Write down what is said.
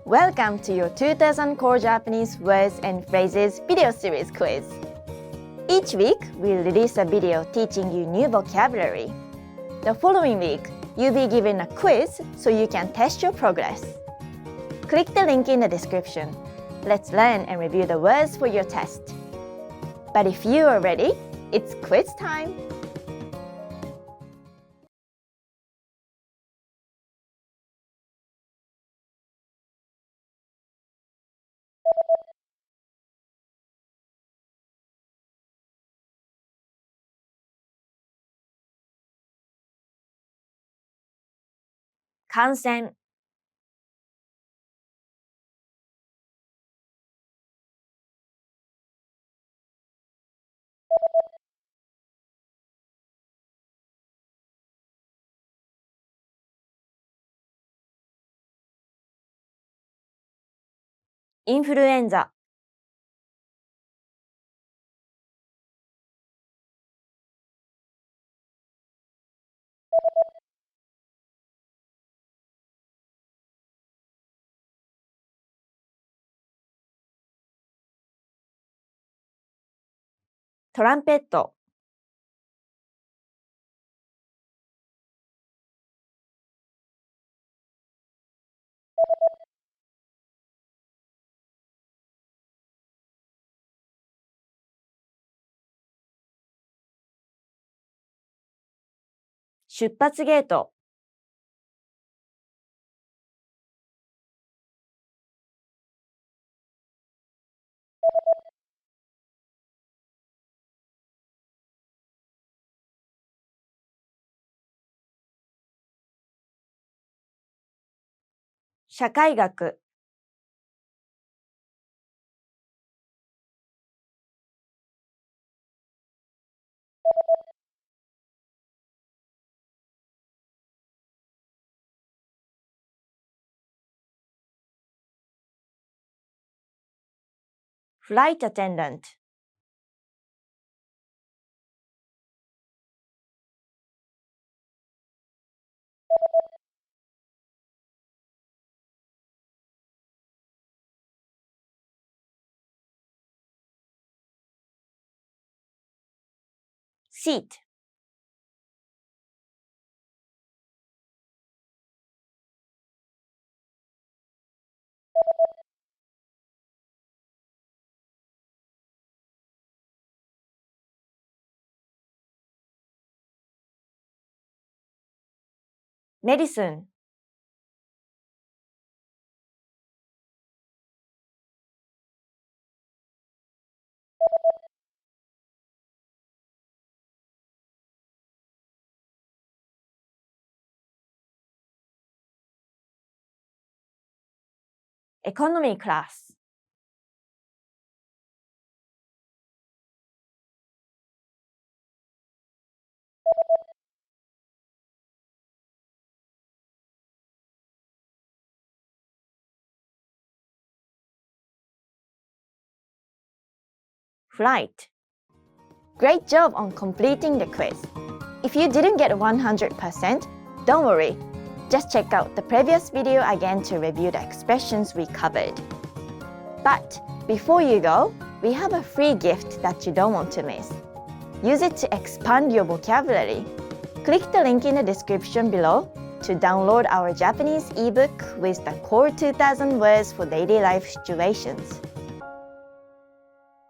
Welcome to your 2000 Core Japanese Words and Phrases video series quiz. Each week, we'll release a video teaching you new vocabulary. The following week, you'll be given a quiz so you can test your progress. Click the link in the description. Let's learn and review the words for your test. But if you are ready, it's quiz time! Kansen. Influenza. Trumpet. 出発ゲート。社会学。Flight attendant. シート。メディスン。エコノミークラス。Flight. Great job on completing the quiz. If you didn't get 100%, don't worry. Just check out the previous video again to review the expressions we covered. But before you go, we have a free gift that you don't want to miss. Use it to expand your vocabulary. Click the link in the description below to download our Japanese ebook with the Core 2000 Words for Daily Life Situations.